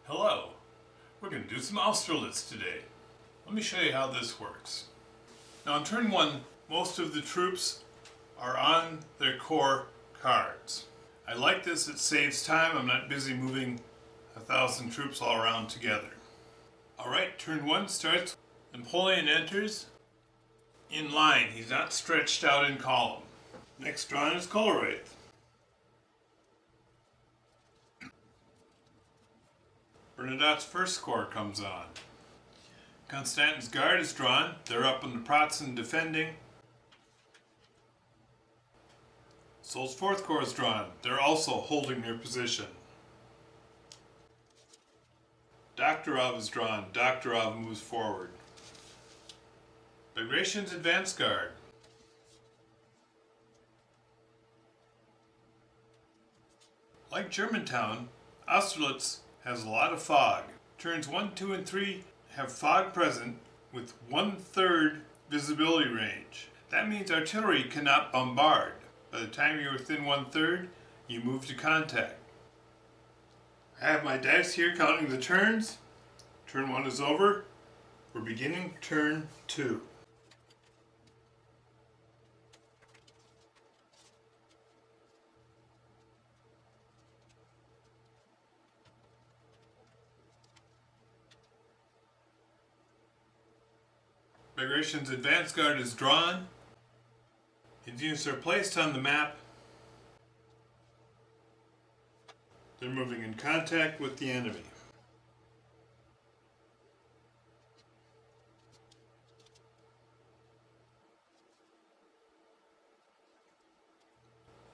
Hello, we're going to do some Austerlitz today. Let me show you how this works. Now on turn 1, most of the troops are on their core cards. I like this, it saves time, I'm not busy moving 1,000 troops all around together. Alright, turn 1 starts, Napoleon enters in line, he's not stretched out in column. Next drawn is Austerlitz. Bernadotte's first corps comes on. Constantin's guard is drawn. They're up on the Pratzen defending. Soult's fourth corps is drawn. They're also holding their position. Doktorov is drawn. Doktorov moves forward. Bagration's advance guard. Like Germantown, Austerlitz has a lot of fog. Turns 1, 2, and 3 have fog present with 1/3 visibility range. That means artillery cannot bombard. By the time you're within 1/3, you move to contact. I have my dice here counting the turns. Turn 1 is over. We're beginning turn 2. Bagration's advance guard is drawn. His units are placed on the map. They're moving in contact with the enemy.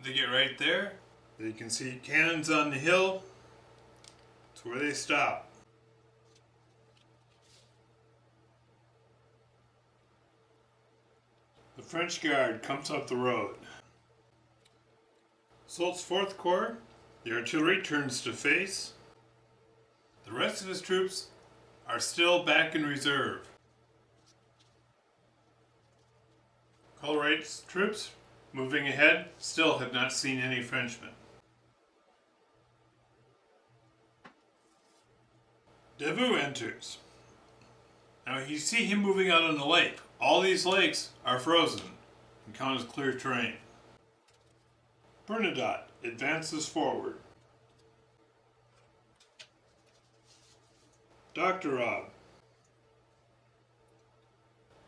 They get right there. You can see cannons on the hill. That's where they stop. The French guard comes up the road. Soult's fourth corps, the artillery turns to face. The rest of his troops are still back in reserve. Austerlitz's troops, moving ahead, still have not seen any Frenchmen. Davout enters. Now you see him moving out on the lake. All these lakes are frozen and count as clear terrain. Bernadotte advances forward. Doktorov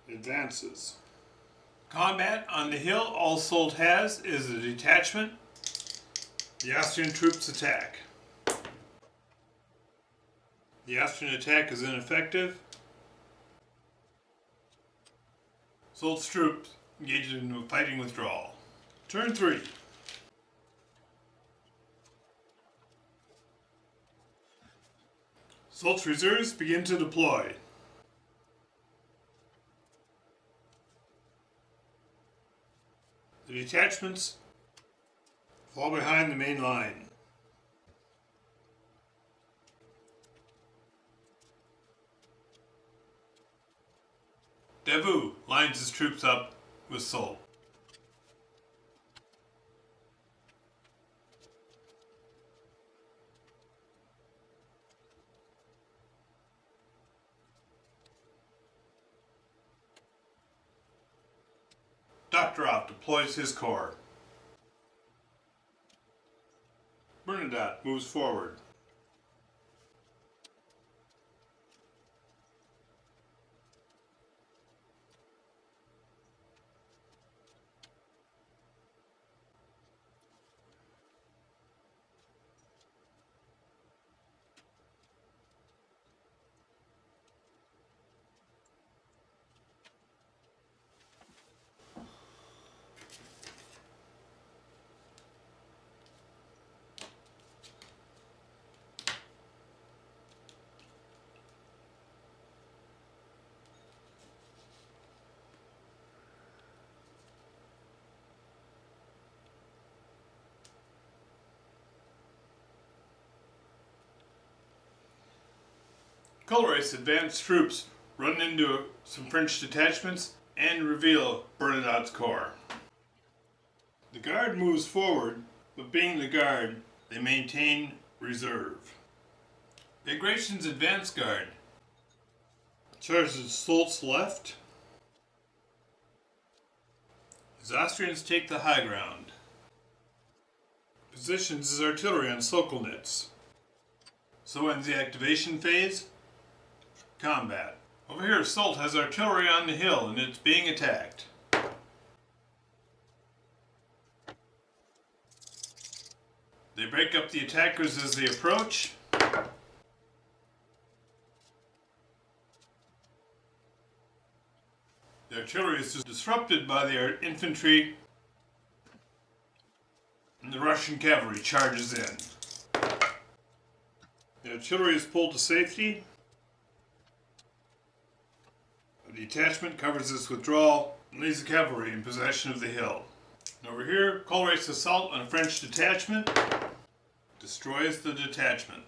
advances. Combat on the hill all Soult has is a detachment. The Austrian troops attack. The Austrian attack is ineffective. Soult's troops engaged in a fighting withdrawal. Turn 3. Soult's reserves begin to deploy. The detachments fall behind the main line. Davout lines his troops up with Soult. Doktorov deploys his corps. Bernadotte moves forward. Austerlitz's advanced troops run into some French detachments and reveal Bernadotte's corps. The guard moves forward, but being the guard, they maintain reserve. Bagration's advance guard charges Soult's left. His Austrians take the high ground. Positions his artillery on Sokolnitz. So ends the activation phase. Combat. Over here, Soult has artillery on the hill and it's being attacked. They break up the attackers as they approach. The artillery is disrupted by the infantry, and the Russian cavalry charges in. The artillery is pulled to safety. The detachment covers its withdrawal and leaves the cavalry in possession of the hill. And over here, Colerate's assault on a French detachment destroys the detachment.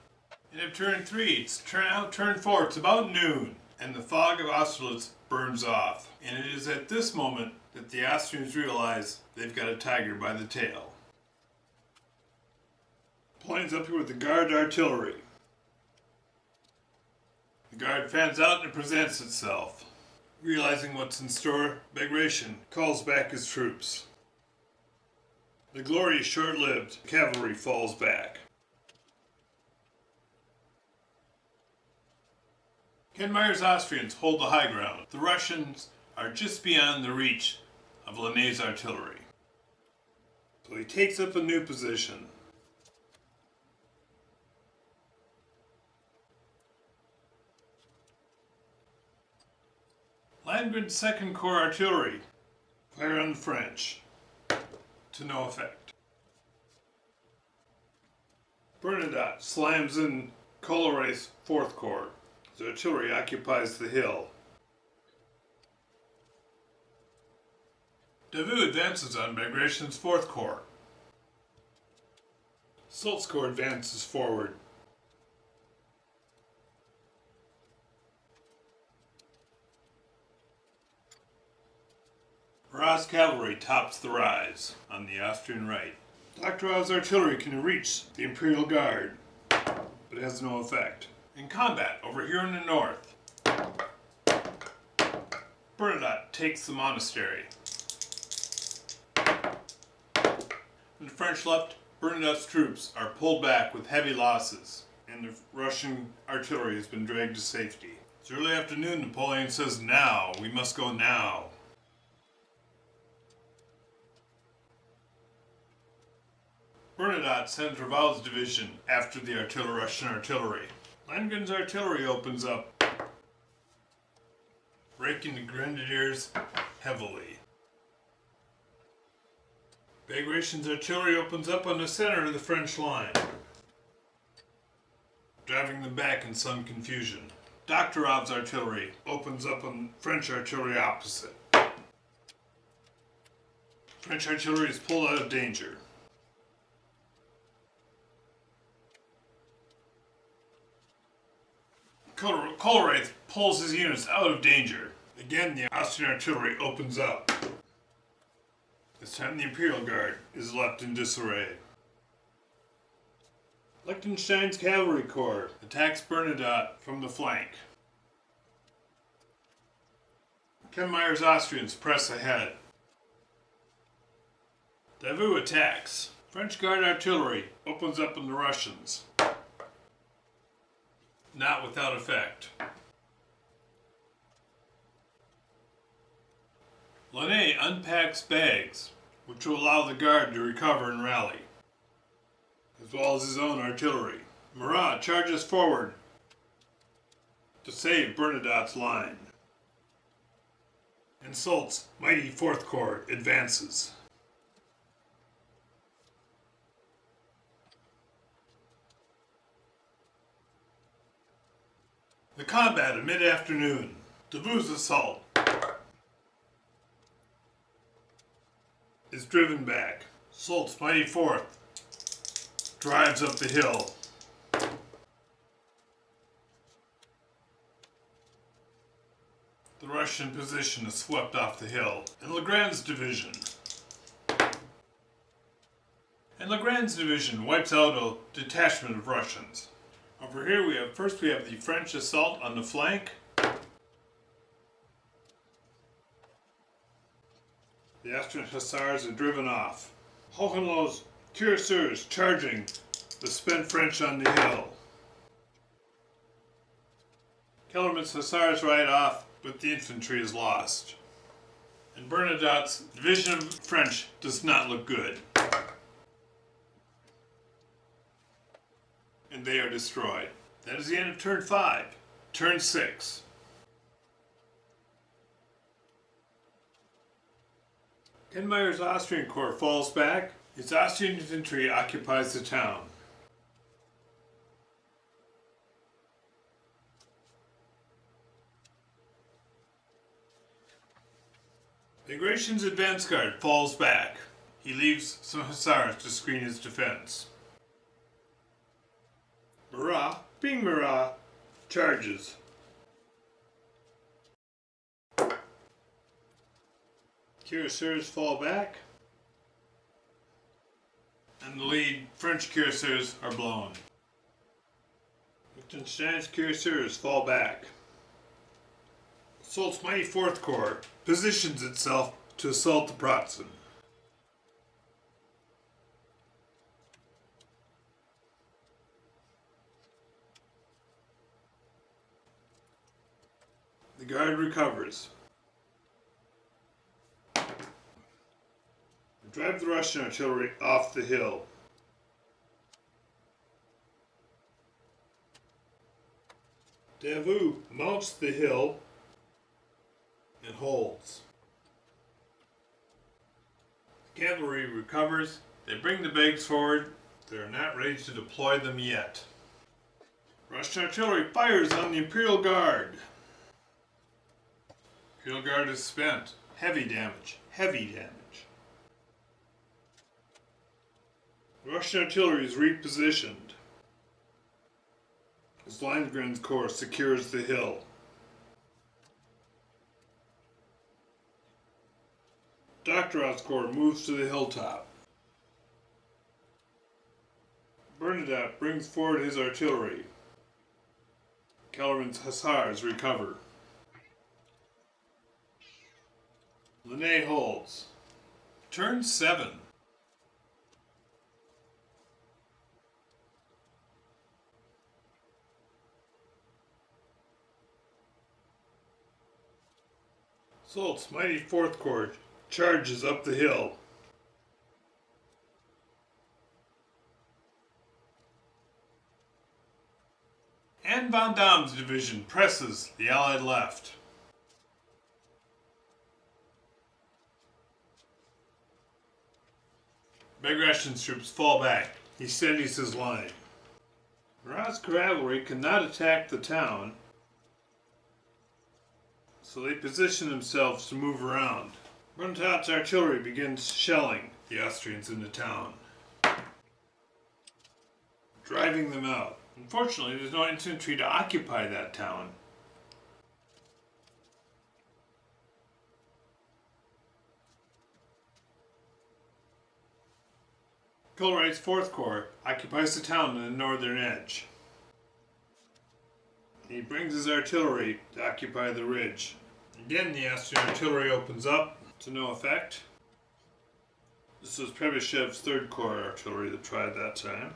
End of turn 3. It's turn 4. It's about noon, and the fog of Austerlitz burns off. And it is at this moment that the Austrians realize they've got a tiger by the tail. Planes up here with the guard artillery. The guard fans out and presents itself. Realizing what's in store, Bagration calls back his troops. The glory is short-lived. The cavalry falls back. Kenmeier's Austrians hold the high ground. The Russians are just beyond the reach of Lanné's artillery. So he takes up a new position. Landgren's 2nd Corps artillery fire on the French, to no effect. Bernadotte slams in Colerate's 4th Corps. His artillery occupies the hill. Davout advances on Bagration's 4th Corps. Soult's Corps advances forward. Murat's cavalry tops the rise on the Austrian right. Doktorov's artillery can reach the Imperial Guard, but has no effect. In combat, over here in the north, Bernadotte takes the Monastery. On the French left, Bernadotte's troops are pulled back with heavy losses, and the Russian artillery has been dragged to safety. It's early afternoon. Napoleon says, "Now, we must go now." Bernadotte sends Raval's division after the Russian artillery. Landgren's artillery opens up, breaking the grenadiers heavily. Bagration's artillery opens up on the center of the French line, driving them back in some confusion. Doktorov's artillery opens up on French artillery opposite. French artillery is pulled out of danger. Colerath pulls his units out of danger. Again, the Austrian artillery opens up. This time the Imperial Guard is left in disarray. Liechtenstein's Cavalry Corps attacks Bernadotte from the flank. Kenmeier's Austrians press ahead. Davout attacks. French Guard artillery opens up on the Russians. Not without effect. Lanné unpacks bags, which will allow the guard to recover and rally, as well as his own artillery. Murat charges forward to save Bernadotte's line, and Soult's mighty 4th Corps advances. The combat at mid-afternoon. Davout's assault is driven back. Soult's mighty 4th drives up the hill. The Russian position is swept off the hill. And Legrand's division wipes out a detachment of Russians. Over here we have the French assault on the flank. The Austrian hussars are driven off. Hohenlohe's cuirassiers charging the spent French on the hill. Kellerman's hussars ride off, but the infantry is lost. And Bernadotte's division of French does not look good. And they are destroyed. That is the end of turn 5. Turn 6. Kenmeier's Austrian corps falls back. His Austrian infantry occupies the town. Bagration's advance guard falls back. He leaves some hussars to screen his defense. Murat, being Murat, charges. Cuirassiers fall back, and the lead French cuirassiers are blown. Liechtenstein's cuirassiers fall back. Soult's mighty 4th Corps positions itself to assault the Pratzen. The guard recovers. They drive the Russian artillery off the hill. Davout mounts the hill and holds. The cavalry recovers. They bring the bags forward. They are not ready to deploy them yet. Russian artillery fires on the Imperial Guard. Imperial Guard is spent. Heavy damage. Heavy damage. Russian artillery is repositioned. As Landgren's corps secures the hill. Doctorow's corps moves to the hilltop. Bernadotte brings forward his artillery. Kellerman's hussars recover. Linné holds. Turn 7. Soult's mighty 4th Corps charges up the hill. And Von Damme's division presses the Allied left. Bagration's troops fall back. He steadies his line. Murat's cavalry cannot attack the town, so they position themselves to move around. Bernadotte's artillery begins shelling the Austrians in the town, driving them out. Unfortunately, there's no infantry to occupy that town. Colruyt's 4th Corps occupies the town on the northern edge. He brings his artillery to occupy the ridge. Again, the Austrian artillery opens up to no effect. This was Trebuchev's 3rd Corps artillery that tried that time.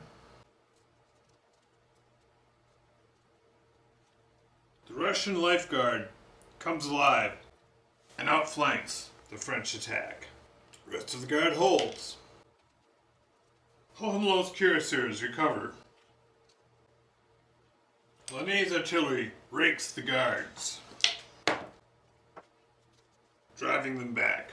The Russian Life Guard comes alive and outflanks the French attack. The rest of the guard holds. Hohenlohe's cuirassiers recover. Linné's artillery rakes the guards, driving them back.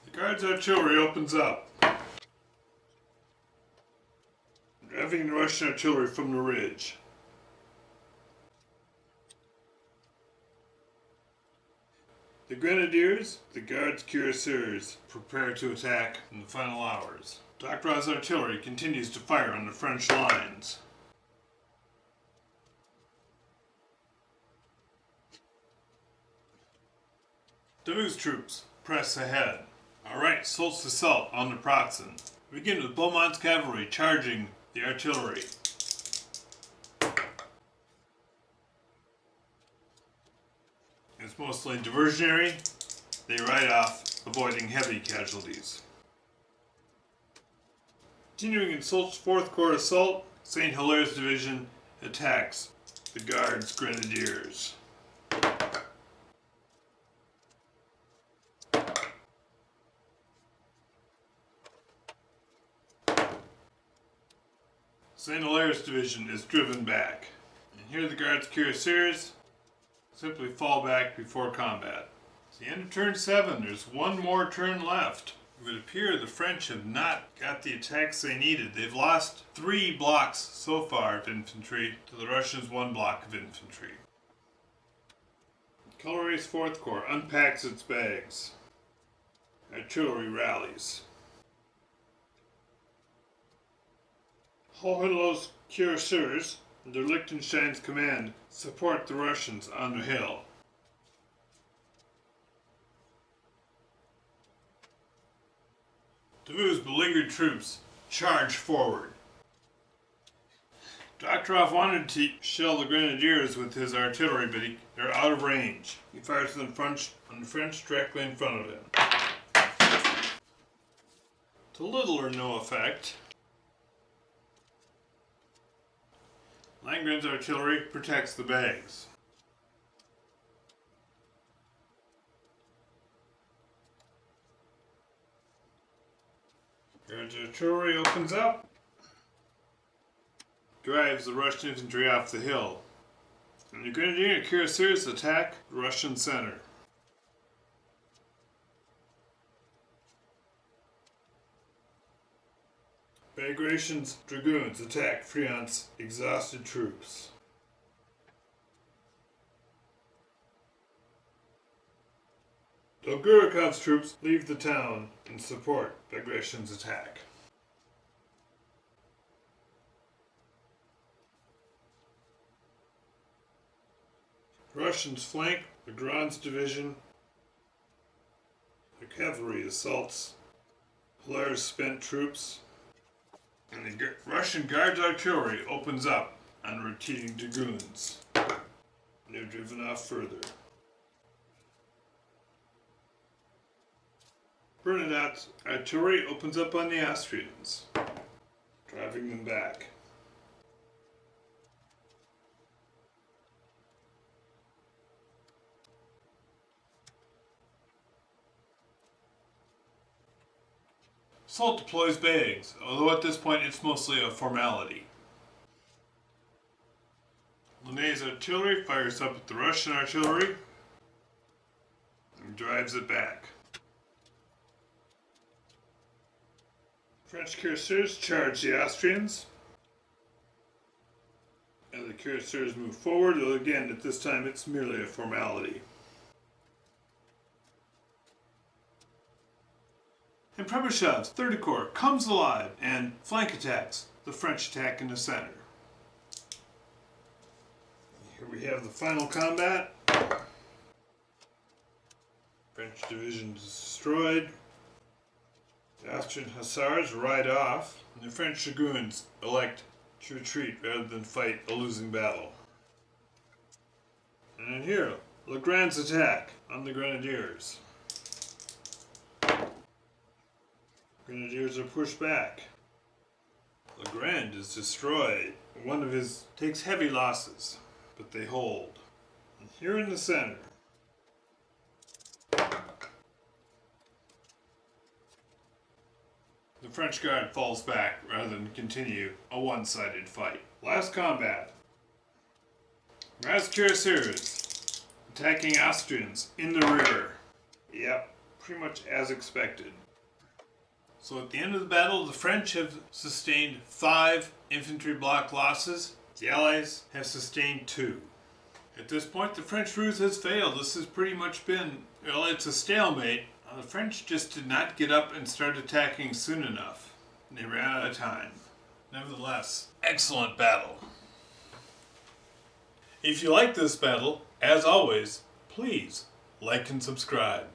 The guards' artillery opens up, driving the Russian artillery from the ridge. The grenadiers, the guards' cuirassiers, prepare to attack in the final hours. Doctorow's artillery continues to fire on the French lines. Davout's troops press ahead. Alright, Soult's assault on the Pratzen. We begin with Beaumont's cavalry charging the artillery. It's mostly diversionary. They ride off, avoiding heavy casualties. Continuing in Soult's 4th Corps assault, St. Hilaire's division attacks the Guards Grenadiers. St. Hilaire's division is driven back. And here the Guards Cuirassiers simply fall back before combat. It's the end of turn 7. There's one more turn left. It would appear the French have not got the attacks they needed. They've lost 3 blocks so far of infantry to the Russians' 1 block of infantry. Cavalry's 4th Corps unpacks its bags. Artillery rallies. Hohenlohe's Cuirassiers, under Liechtenstein's command, support the Russians on the hill. Davout's beleaguered troops charge forward. Dokhtyrov wanted to shell the Grenadiers with his artillery, but they're out of range. He fires on the French directly in front of him. To little or no effect. Landgren's artillery protects the bags. Guards artillery opens up, drives the Russian infantry off the hill, and the Grenadier and Cuirassiers attack the Russian center. Bagration's dragoons attack Friant's exhausted troops. Dolgorikov's troops leave the town and support Bagration's attack. Russians flank Legrand's division. The cavalry assaults Hilaire's spent troops, and the Russian Guards artillery opens up on retreating dragoons. They're driven off further. Bernadotte's artillery opens up on the Austrians, driving them back. Soult deploys bags, although at this point it's mostly a formality. Lanné's artillery fires up at the Russian artillery and drives it back. French Cuirassiers charge the Austrians, and the Cuirassiers move forward, though again at this time it's merely a formality. And Trebuchev's 3rd Corps comes alive and flank attacks the French attack in the center. Here we have the final combat. French division is destroyed. The Austrian hussars ride off, and the French dragoons elect to retreat rather than fight a losing battle. And then here, Legrand's attack on the Grenadiers. Grenadiers are pushed back. Legrand is destroyed. One of his takes heavy losses, but they hold. And here in the center, the French Guard falls back rather than continue a one-sided fight. Last combat. Raz Cuirassiers attacking Austrians in the rear. Yep, pretty much as expected. So at the end of the battle, the French have sustained 5 infantry block losses. The Allies have sustained 2. At this point, the French ruse has failed. This has pretty much been, well, it's a stalemate. The French just did not get up and start attacking soon enough. They ran out of time. Nevertheless, excellent battle. If you like this battle, as always, please like and subscribe.